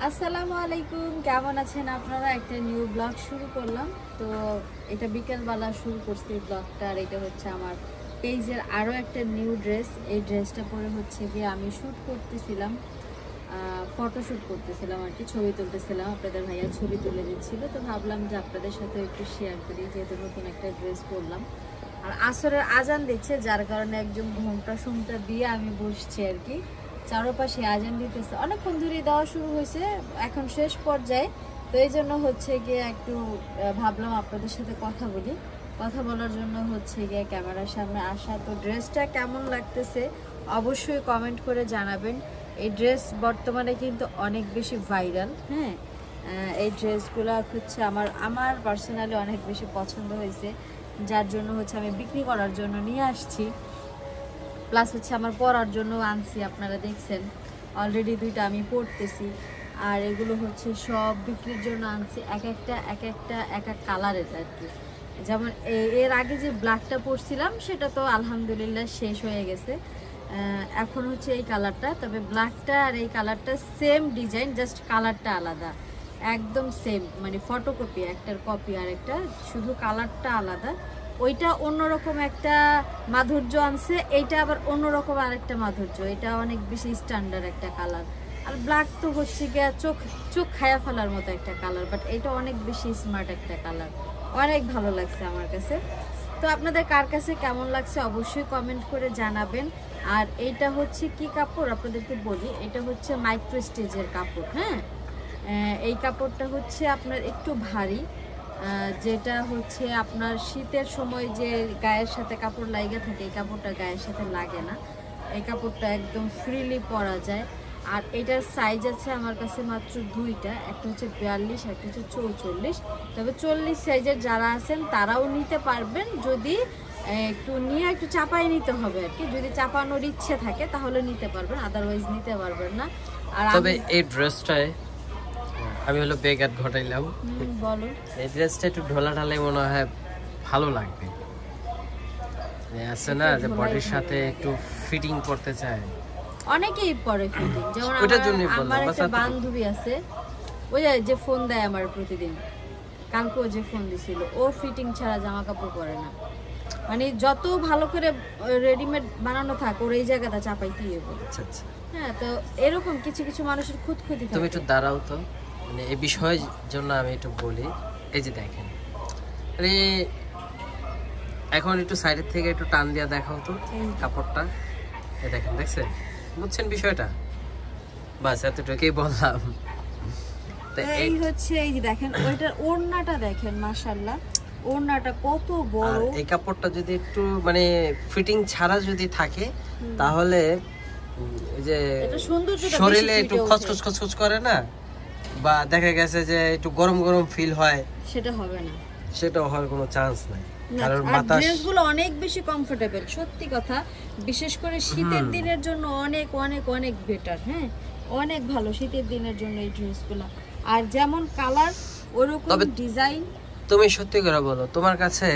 আসসালামু আলাইকুম, কেমন আছেন আপনারা? একটা নিউ ব্লগ শুরু করলাম। তো এটা বিকেলবেলা শুরু করছি ব্লগটা। আর এটা হচ্ছে আমার পেজের আরও একটা নিউ ড্রেস। এই ড্রেসটা পরে হচ্ছে গিয়ে আমি শ্যুট করতেছিলাম, ফটোশ্যুট করতেছিলাম আর কি, ছবি তুলতেছিলাম। আপনাদের ভাইয়া ছবি তুলে দিচ্ছিল, তো ভাবলাম যে আপনাদের সাথে একটু শেয়ার করি, যেহেতু নতুন একটা ড্রেস পরলাম। আর আসরের আজান দিচ্ছে, যার কারণে একদম ঘোমটা সোমটা দিয়ে আমি বসছি আর কি। চারপাশে আজান দিতেছে, অনেকক্ষণ ধরে দেওয়া শুরু হয়েছে, এখন শেষ পর্যায়ে। তো এই জন্য হচ্ছে গিয়ে একটু ভাবলাম আপনাদের সাথে কথা বলি। কথা বলার জন্য হচ্ছে গিয়ে ক্যামেরার সামনে আসা। তো ড্রেসটা কেমন লাগতেছে অবশ্যই কমেন্ট করে জানাবেন। এই ড্রেস বর্তমানে কিন্তু অনেক বেশি ভাইরাল। হ্যাঁ, এই ড্রেসগুলো হচ্ছে আমার পার্সোনালি অনেক বেশি পছন্দ হয়েছে, যার জন্য হচ্ছে আমি বিক্রি করার জন্য নিয়ে আসছি। প্লাস হচ্ছে আমার পরার জন্য আনছি, আপনারা দেখছেন অলরেডি দুইটা আমি পরতেছি। আর এগুলো হচ্ছে সব বিক্রির জন্য আনছি, এক এক কালারের আর কি। যেমন এর আগে যে ব্ল্যাকটা পরছিলাম সেটা তো আলহামদুলিল্লাহ শেষ হয়ে গেছে। এখন হচ্ছে এই কালারটা, তবে ব্ল্যাকটা আর এই কালারটা সেম ডিজাইন, জাস্ট কালারটা আলাদা, একদম সেম, মানে ফটোকপি, একটার কপি আর একটা, শুধু কালারটা আলাদা। ওইটা অন্যরকম একটা মাধুর্য আনছে, এইটা আবার অন্যরকম আরেকটা মাধুর্য। এটা অনেক বেশি স্ট্যান্ডার্ড একটা কালার। আর ব্ল্যাক তো হচ্ছে গিয়ে চোখ খায়া ফেলার মতো একটা কালার, বাট এটা অনেক বেশি স্মার্ট একটা কালার। অনেক ভালো লাগছে আমার কাছে। তো আপনাদের কার কাছে কেমন লাগছে অবশ্যই কমেন্ট করে জানাবেন। আর এইটা হচ্ছে কি কাপড় আপনাদেরকে বলি, এটা হচ্ছে মাইক্রো স্টিচের কাপড়। হ্যাঁ, এই কাপড়টা হচ্ছে আপনার একটু ভারী, যেটা হচ্ছে আপনার শীতের সময় যে গায়ের সাথে কাপড় লাগা থাকে, এই কাপড়টা গায়ের সাথে লাগে না। এই কাপড়টা একদম ফ্রিলি পরা যায়। আর এটার সাইজ আছে আমার কাছে মাত্র দুইটা, একটা হচ্ছে 42, একটা হচ্ছে 44। তবে 40 সাইজের যারা আছেন তারাও নিতে পারবেন, যদি একটু নিয়ে একটু চাপাই নিতে হবে আর কি। যদি চাপানোর ইচ্ছে থাকে তাহলে নিতে পারবেন, আদারওয়াইজ নিতে পারবেন না। আর তবে এই ড্রেসটায় আমি হলো বেগাত ঘটাইলাম, বলো, এই ড্রেসটা একটু ঢোলা ঢালাই মনে হয় ভালো লাগবে। আছে না যে বডির সাথে একটু ফিটিং করতে চায়, অনেকেই পরে ফিটিং। যেমন আমার একটা বান্ধবী আছে, ওই যে ফোন দেয় আমার প্রতিদিন, কালকেও যে ফোন দিছিল, ও ফিটিং ছাড়া জামা কাপড় পরে না। মানে যত ভালো করে রেডিমেড বানানো থাক, ওর এই জায়গাটা চাপাইতেই হবে। আচ্ছা আচ্ছা। হ্যাঁ, তো এরকম কিছু কিছু মানুষের খুঁতখুঁতি থাকে। তুমি একটু দাঁড়াও তো, মানে এই বিষয়ের জন্য আমি একটু বলি। এই যে দেখেন, আরে এখন একটু সাইডের থেকে একটু টান দিয়া দেখাও তো কাপড়টা। এই দেখেন, দেখছেন, বুঝছেন বিষয়টা? বাস এতটুকুই বললাম। এই হচ্ছে, এই যে দেখেন ওইটার ওড়নাটা দেখেন, মাশাআল্লাহ ওড়নাটা কত বড়। এই কাপড়টা যদি একটু মানে ফিটিং ছাড়া যদি থাকে, তাহলে এই যে শরীরে একটু খচখচ খচখচ করে না, বা দেখা গেছে যে একটু গরম গরম ফিল হয়, সেটা হবে না, সেটা হওয়ার কোনো চান্স নাই। কারণ ড্রেসগুলো অনেক বেশি কমফোর্টেবল, সত্যি কথা। বিশেষ করে শীতের দিনের জন্য অনেক অনেক অনেক বেটার। হ্যাঁ, অনেক ভালো শীতের দিনের জন্য এই ড্রেসগুলো। আর যেমন কালার ওরকম ডিজাইন। তুমি সত্যি করে বলো, তোমার কাছে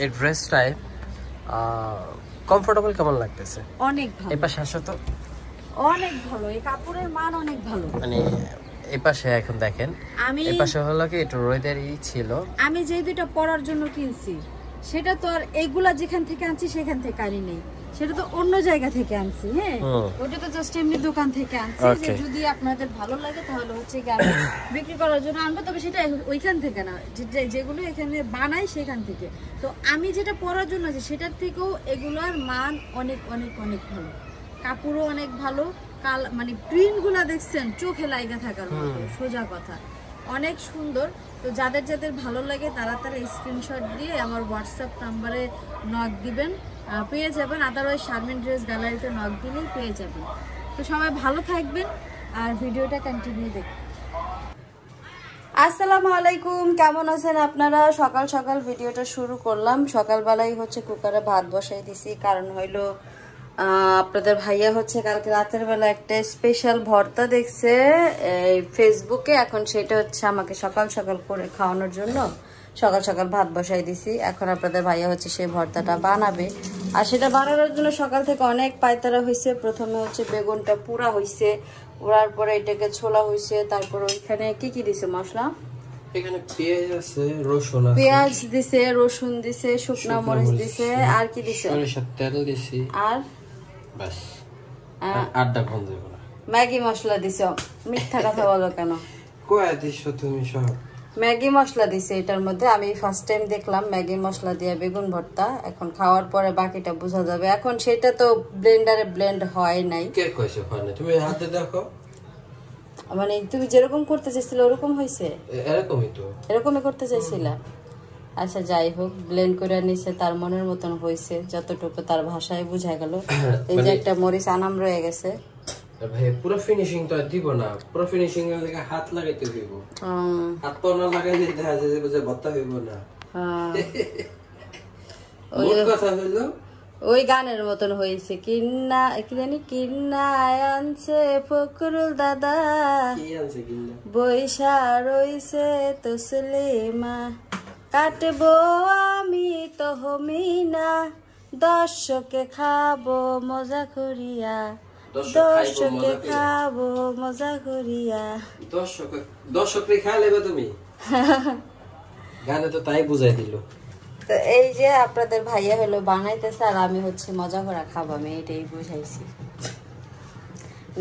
এই ড্রেসটায় কমফোর্টেবল কেমন লাগতেছে? অনেক ভালো। এই পাশে আসো তো। অনেক ভালো, এই কাপড়ের মান অনেক ভালো। মানে এই পাশে এখন দেখেন, এই পাশে হলো কি একটু রোদেরই ছিল। আমি যে দুইটা পরার জন্য কিনছি, সেটা তো আর এইগুলা যেখান থেকে আনছি সেখান থেকে আনি নেই, সেটা তো অন্য জায়গা থেকে আনছি। হ্যাঁ, ওটা তো জাস্ট এমনি দোকান থেকে আনছি, যে যদি আপনাদের ভালো লাগে তাহলে হচ্ছে কি আমি বিক্রি করার জন্য আনবো। তবে সেটা ওইখান থেকে না, যেগুলো এখানে বানাই সেখান থেকে। তো আমি যেটা পরার জন্য আছে সেটার থেকেও এগুলোর মান অনেক অনেক অনেক ভালো, কাপড়ও অনেক ভালো। মানে প্রিন্টগুলো দেখছেন, চোখে লাগা থাকার মতো, সোজা কথা, অনেক সুন্দর। তো যাদের যাদের ভালো লাগে তারা স্ক্রিনশট দিয়ে আমার হোয়াটসঅ্যাপ নাম্বারে নক দিবেন, পেয়ে যাবেন। আদারওয়াইজ শারমিন ড্রেস গ্যালারিতে নক দিলেই পেয়ে যাবেন। তো সবাই ভালো থাকবেন আর ভিডিওটা কন্টিনিউ দেখবেন। আসসালামু আলাইকুম, কেমন আছেন আপনারা? সকাল সকাল ভিডিওটা শুরু করলাম। সকালবেলায় হচ্ছে কুকারে ভাত বসাই দিছি, কারণ হইলো আপনাদের ভাইয়া হচ্ছে কালকে রাতের বেলা একটা স্পেশাল ভর্তা দেখছে এই ফেসবুকে, এখন সেটা হচ্ছে আমাকে সকাল সকাল করে খাওয়ানোর জন্য সকাল সকাল ভাত বসাই দিছি। এখন আপনাদের ভাইয়া হচ্ছে সেই ভর্তাটা বানাবে। আর সেটা বানানোর জন্য সকাল থেকে অনেক পায়তারা হয়েছে। প্রথমে হচ্ছে বেগুনটা পুরা হয়েছে, পুরার পরে এটাকে ছোলা হয়েছে, তারপর ওইখানে কি কি দিছে মশলা, এখানে পেঁয়াজ আছে, রসুন আছে, পেঁয়াজ দিছে, রসুন দিছে, শুকনা মরিচ দিছে, আর কি দিছে, সরিষার তেল দিছি, আর বাস আড্ডা বন্ধ করা, ম্যাগি মশলা দিছে। মিথ্যা কথা বলো কেন? কয়া দিছো তুমি সব? ম্যাগি মশলা দিছে এটার মধ্যে। আমি ফার্স্ট টাইম দেখলাম ম্যাগি মশলা দিয়ে বেগুন ভর্তা। এখন খাওয়ার পরে বাকিটা বোঝা যাবে। এখন সেটা তো ব্লেন্ডারে ব্লেন্ড হয় নাই। কে কইছে হয় না? তুমি হাতে দেখো, মানে তুমি যেরকম করতে চাইছিলে ওরকম হয়েছে? এরকমই তো, এরকমই করতে চাইছিলা? আচ্ছা যাই হোক, ব্লেন্ড করে নিছে, তার মনের মতন হয়েছে যতটুকু তার ভাষায় বোঝা গেল। এই যে একটা মরিচ আনাম রয়ে গেছে। ভাই পুরো ফিনিশিং তো দিব না, পুরো ফিনিশিং এর লাগা হাত লাগাইতে হইব। হাত তো না লাগাইলে দেখা যায় যে ভর্তা হইব না। ওই কথা হইলো ওই গানের মতন হয়েছে, কিন্না কি জানি, কিন্না আনছে ফকরুল দাদা, বৈশা রইছে তসলিমা, কাটবো আমি তহমিনা, দর্শকে খাবো মজা করিয়া, দর্শকে খাবো মজা করিয়া। দর্শককে খাইলে তুমি গানে তো তাই বুঝাই দিল। তো এই যে আপনাদের ভাইয়া হলো বানাইতেছে, আর আমি হচ্ছে মজা করে খাবো, আমি এটাই বুঝাইছি।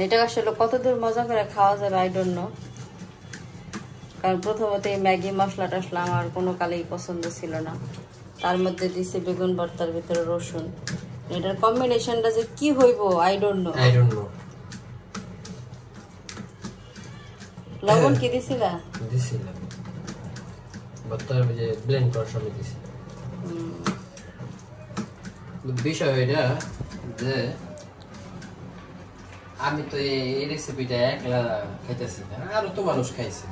এটা আসলে কতদূর মজা করে খাওয়া যাবে আই ডোন্ট নো, কারণ প্রথমত এই ম্যাগি মশলা টসলা আমার কোনো কালেই পছন্দ ছিল না। তার মধ্যে দিছি বেগুন ভর্তার ভিতরে রসুন, এটার কম্বিনেশনটা যে কি হইব আই ডোন্ট নো। লবণ কি দিছিলা? দিছিলাম, ভর্তার যে ব্লেন্ড করার সময় দিছি। বিষয় এটা যে আমি তো এই রেসিপিটা একলা খাইতেছি না, আরো তো মানুষ খাইছে।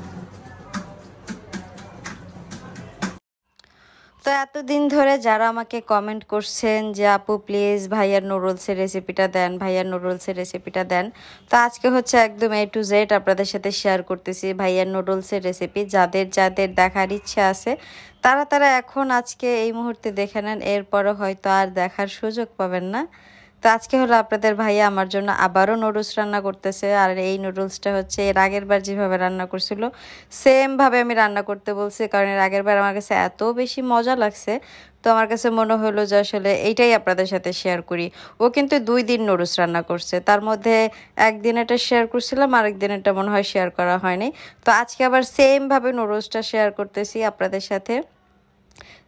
তো এতদিন ধরে যারা আমাকে কমেন্ট করছেন যে আপু প্লিজ ভাইয়ার নুডলসের রেসিপিটা দেন, ভাইয়ার নুডলসের রেসিপিটা দেন, তো আজকে হচ্ছে একদম A to Z আপনাদের সাথে শেয়ার করতেছি ভাইয়ার নুডলসের রেসিপি। যাদের যাদের দেখার ইচ্ছা আছে তারা তারা এখন আজকে এই মুহূর্তে দেখে নেন, এরপরে হয়তো আর দেখার সুযোগ পাবেন না। তো আজকে হলো আপনাদের ভাইয়া আমার জন্য আবারও নুডলস রান্না করতেছে। আর এই নুডলসটা হচ্ছে এর আগের বার যেভাবে রান্না করছিল সেমভাবে আমি রান্না করতে বলছি, কারণ এর আগের বার আমার কাছে এত বেশি মজা লাগছে, তো আমার কাছে মনে হলো যে আসলে এইটাই আপনাদের সাথে শেয়ার করি। ও কিন্তু 2 দিন নুডলস রান্না করছে, তার মধ্যে একদিন এটা শেয়ার করছিলাম, আরেকদিন এটা মনে হয় শেয়ার করা হয়নি। তো আজকে আবার সেমভাবে নুডলসটা শেয়ার করতেছি আপনাদের সাথে,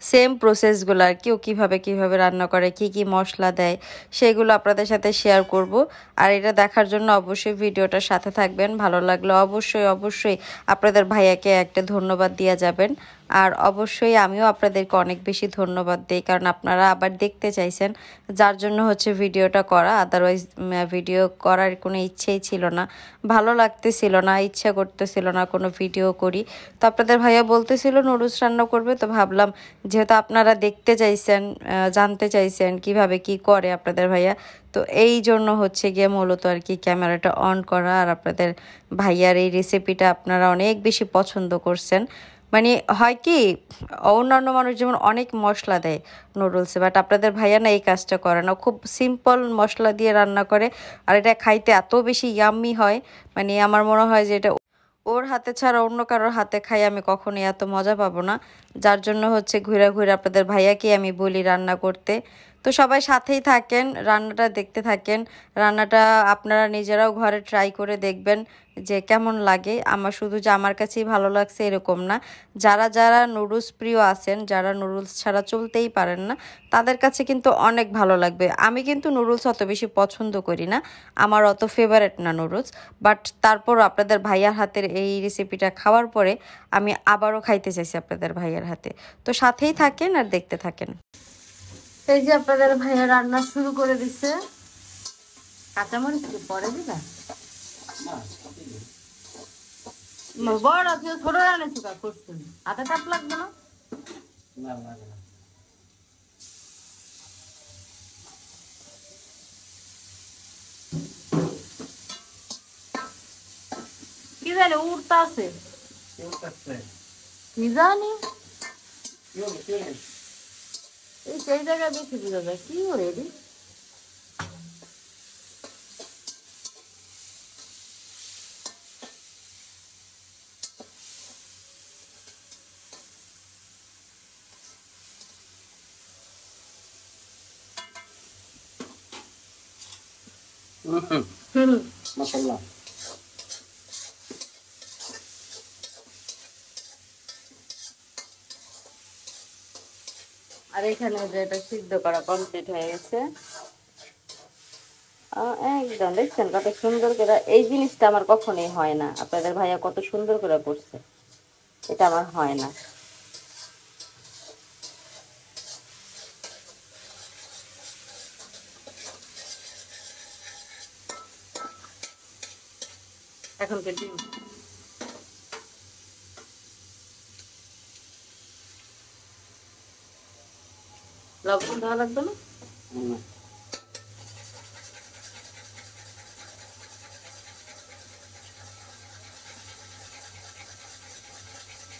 সেম প্রসেসগুলো আর কি, ও কীভাবে রান্না করে, কি কি মশলা দেয় সেগুলো আপনাদের সাথে শেয়ার করব। আর এটা দেখার জন্য অবশ্যই ভিডিওটার সাথে থাকবেন। ভালো লাগলে অবশ্যই আপনাদের ভাইয়াকে একটা ধন্যবাদ দিয়ে যাবেন। আর অবশ্যই আমিও আপনাদেরকে অনেক বেশি ধন্যবাদ দিই, কারণ আপনারা আবার দেখতে চাইছেন, যার জন্য হচ্ছে ভিডিওটা করা। আদারওয়াইজ ভিডিও করার কোনো ইচ্ছেই ছিল না, ভালো লাগতেছিল না, ইচ্ছা করতেছিল না কোনো ভিডিও করি। তো আপনাদের ভাইয়া বলতেছিল নুডলস রান্না করবে, তো ভাবলাম যেহেতু আপনারা দেখতে চাইছেন, জানতে চাইছেন কিভাবে কি করে আপনাদের ভাইয়া, তো এই জন্য হচ্ছে গিয়ে মূলত আর কি ক্যামেরাটা অন করা। আর আপনাদের ভাইয়ার এই রেসিপিটা আপনারা অনেক বেশি পছন্দ করছেন। মানে হয় কি, অন্যান্য মানুষ যেমন অনেক মশলা দেয় নুডলসে, বাট আপনাদের ভাইয়া না এই কাজটা করে না, খুব সিম্পল মশলা দিয়ে রান্না করে। আর এটা খাইতে এত বেশি ইয়াম্মি হয়, মানে আমার মনে হয় যে এটা ওর হাতে ছাড়া অন্য কারোর হাতে খাই আমি কখনোই এত মজা পাবো না। যার জন্য হচ্ছে ঘুরে ঘুরে আপনাদের ভাইয়াকে আমি বলি রান্না করতে। তো সবাই সাথেই থাকেন, রান্নাটা দেখতে থাকেন। রান্নাটা আপনারা নিজেরাও ঘরে ট্রাই করে দেখবেন যে কেমন লাগে। আমার শুধু যে আমার কাছেই ভালো লাগছে এরকম না, যারা যারা নুডলস প্রিয় আছেন, যারা নুডলস ছাড়া চলতেই পারেন না, তাদের কাছে কিন্তু অনেক ভালো লাগবে। আমি কিন্তু নুডলস অত বেশি পছন্দ করি না, আমার অত ফেভারেট না নুডলস, বাট তারপরও আপনাদের ভাইয়ার হাতের এই রেসিপিটা খাওয়ার পরে আমি আবারও খাইতে চাইছি আপনাদের ভাইয়ার হাতে। তো সাথেই থাকেন আর দেখতে থাকেন। এই যে আপনাদের ভাইয়া রান্না শুরু করে দিচ্ছে। কাঁচামরিচ কি পরে দিলা? বড় কেউ ছোট রান্না চুকা করছেন, হাতে চাপ লাগবে না? কি জানি উড়তা আছে, কি জানি। এই সেই জায়গায় বেশি বোঝা যায় কি করে রে। মাশাআল্লাহ। আর এখানে যে এটা সিদ্ধ করা কমপ্লিট হয়ে গেছে একদম। দেখছেন কত সুন্দর করে, এই জিনিসটা আমার কখনোই হয় না। আপনাদের ভাইয়া কত সুন্দর করে করছে, এটা আমার হয় না। এখন তো ডিম লবণ দেওয়া লাগবে না?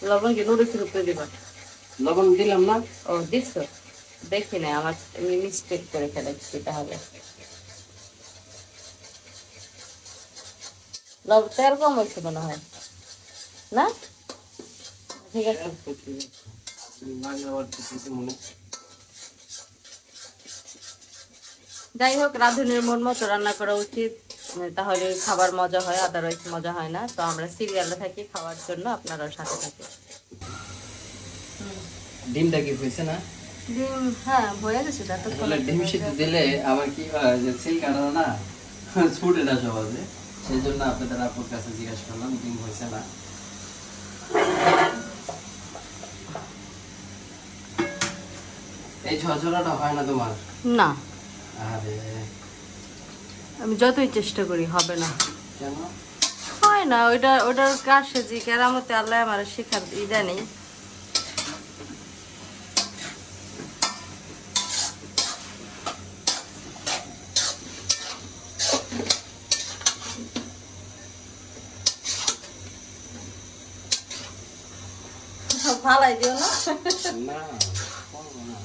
লবণ কি নুডলসের উপরে দিবা? লবণ দিলাম না। ও দিছো, দেখি না আমার মিস্টেক করে ফেলেছি তাহলে। লবণ তেল কম হয়েছে মনে হয় না? ঠিক আছে। যাই হোক, রাঁধুনির মন মতো রান্না করা উচিত, তাহলে খাবার মজা হয়, আদারওয়াইজ মজা হয় না। তো আমরা সিরিয়ালে থাকি খাওয়ার জন্য, আপনারাও সাথে থাকি। ডিমটা কি হয়েছে না? ডিম হ্যাঁ হয়ে গেছে। ডিম সিদ্ধ দিলে আবার কি হয় যে সিল কাটানো না ছুটে না সহজে, সেই জন্য আপনাদের আপুর কাছে জিজ্ঞেস করলাম ডিম হয়েছে না। এই ঝরঝরাটা হয় না তোমার? না, আরে আমি যতই চেষ্টা করি হবে না। কেন? হয় না, ওটার কাছে যে কেরামতে আল্লাহ আমার শেখার ইদা নেই। ফালাই দিও না। না করবো না,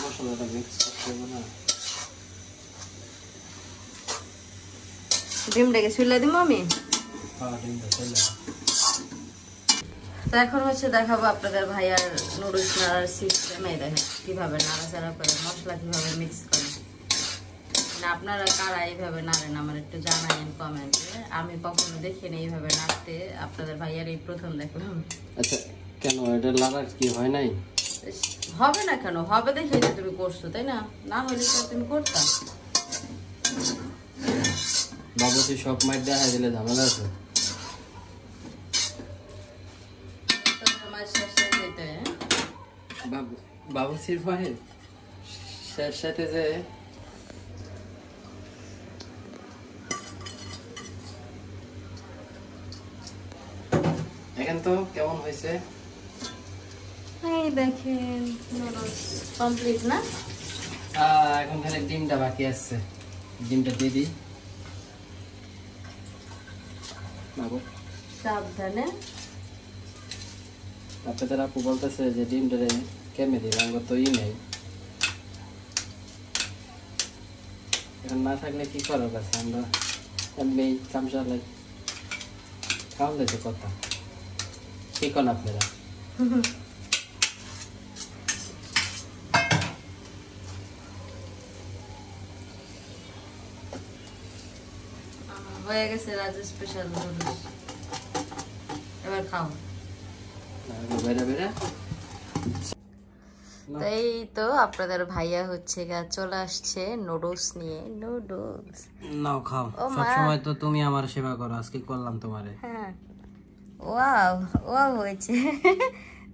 মশলাটা মিক্স করবো না। ডিমটাকে ছুলে দিব আমি। হ্যাঁ ডিমটা চলে। তো এখন হচ্ছে দেখাবো আপনাদের ভাইয়ার নুডলস নাড়ার সিস্টেম। এই দেখেন কিভাবে নাড়াচাড়া করে, মশলা কিভাবে মিক্স করে। না আপনারা কারা এইভাবে নাড়েন আমার একটু জানাইন কমেন্টে। আমি কখনো দেখিনি এইভাবে নাড়তে, আপনাদের ভাইয়ার এই প্রথম দেখলাম। আচ্ছা কেন এটা লাগার কি হয় নাই? হবে না কেন, হবে দেখে যে তুমি করছো, তাই না? না হলে তো তুমি করতা। বাবুজি সব মাইট দেখা দিলে ঝামেলা আছে। বাবুসির ভাই শেষ সাথে যে এখন তো কেমন হয়েছে এই দেখেন নুডলস কমপ্লিট না? এখন খালি ডিমটা বাকি আছে, ডিমটা দিয়ে দিই। বাবু সাবধানে। আপনাদের আপু বলতেছে যে ডিমটা কেমে দিই, আমার তো নেই। এখন না থাকলে কি করার কাছে, আমরা এমনি চামচা লাই খাওয়ান দিতে কথা। কি কন আপনারা? হয়ে গেছে রাজু স্পেশাল নুডলস, এবার খাও। বেড়ে বেড়ে এই তো আপনাদের ভাইয়া হচ্ছে চলে আসছে নুডলস নিয়ে। নুডলস নাও খাও, ও সব মা। সময় তো তুমি আমার সেবা করো, আজকে করলাম তোমারে। হ্যাঁ ওয়াও ওয়াও হয়েছে।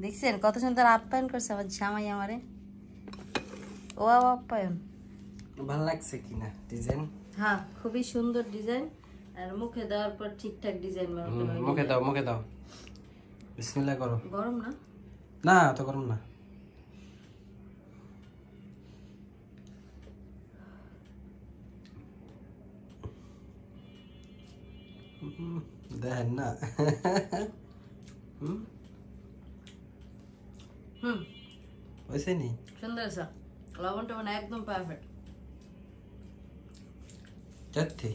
দেখছেন কত সুন্দর আপ্যায়ন করছে আমার জামাই আমারে। ওয়াও আপ্যায়ন। ভালো লাগছে কিনা ডিজাইন? হ্যাঁ খুবই সুন্দর ডিজাইন, আর মুখে দেওয়ার পর ঠিকঠাক ডিজাইন। মুখে দাও, মুখে দাও, বিসমিল্লাহ করো। গরম না? না তো গরম না। দেখেন না। হয়েছে নি? সুন্দর আছে, লবণটা মানে একদম পারফেক্ট। সত্যি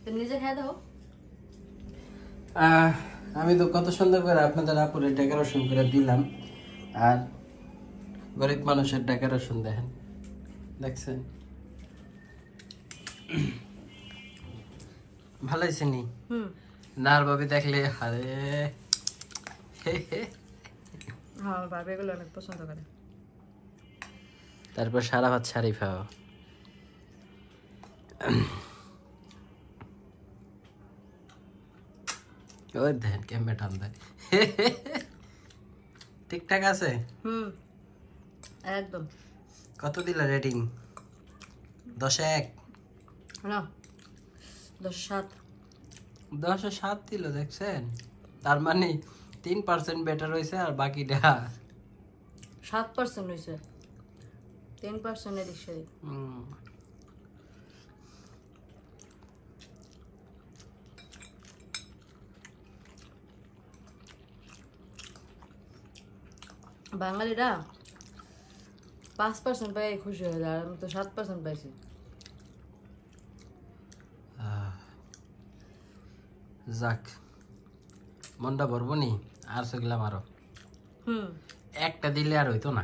তুমি নিজে খেয়ে দাও। আমি তো কত সুন্দর করে আপনাদের আপুরে ডেকোরেশন করে দিলাম, আর গরিব মানুষের ডেকোরেশন দেখেন, দেখছেন? ভালো হয়েছে নি? নার ভাবি দেখলে আরে হ্যাঁ, বাবা এগুলো অনেক পছন্দ করে। তারপর সারা ভাত শারিফাও। ওই দেখেন কেমনে টান দেয়। ঠিকঠাক আছে? একদম। কত দিলা রেটিং? 10-এ 1? না, 10-7। 10-এ 7 দিল, দেখছেন? তার মানে 3% বেটার হয়েছে, আর বাকিটা 7% হয়েছে, 10% এদিক সেদিক। বাঙালিরা 5% পাই খুশি হয়ে যায়, আর আমি তো 7% পাইছি। যাক, মনটা ভরবো নি, আর সেগুলাম আরো একটা দিলে আর হইতো না,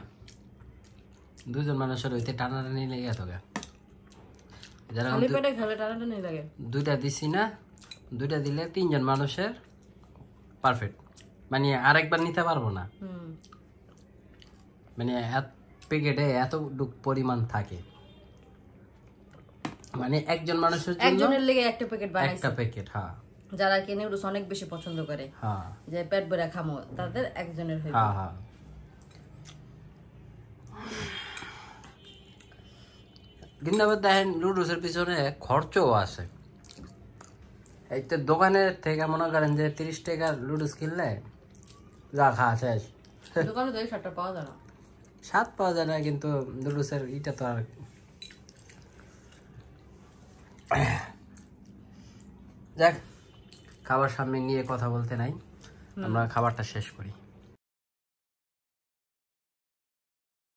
দুজন মানুষের হইতে টানাটানি লেগে যেত গা। যারা খালি পেটে খেলে টানাটানি লাগে। 2টা দিছি না, 2টা দিলে 3জন মানুষের পারফেক্ট, মানে আরেকবার নিতে পারবো না, মানে প্যাকেটে এত পরিমাণ থাকে, মানে একজন মানুষের জন্য একজনের লেগে একটা প্যাকেট বানাইছি, একটা প্যাকেট। হ্যাঁ, যারা কি নুডলস অনেক বেশি পছন্দ করে, হ্যাঁ, যে পেট ভরে খামো, তাদের একজনের হইবে। হ্যাঁ, হ্যাঁ। কিন্তু আবার দেখেন নুডলসের পিছনে খরচও আছে। এই তো দোকানের থেকে মনে করেন যে 30 টাকার নুডলস কিনলে যা খাওয়া শেষ। দোকানে তো এই শার্টটা পাওয়া যায় না। স্বাদ পাওয়া যায় না, কিন্তু নুডলসের ইটা তো আর। যাক, খাবার সামনে নিয়ে কথা বলতে নাই, আমরা খাবারটা শেষ করি।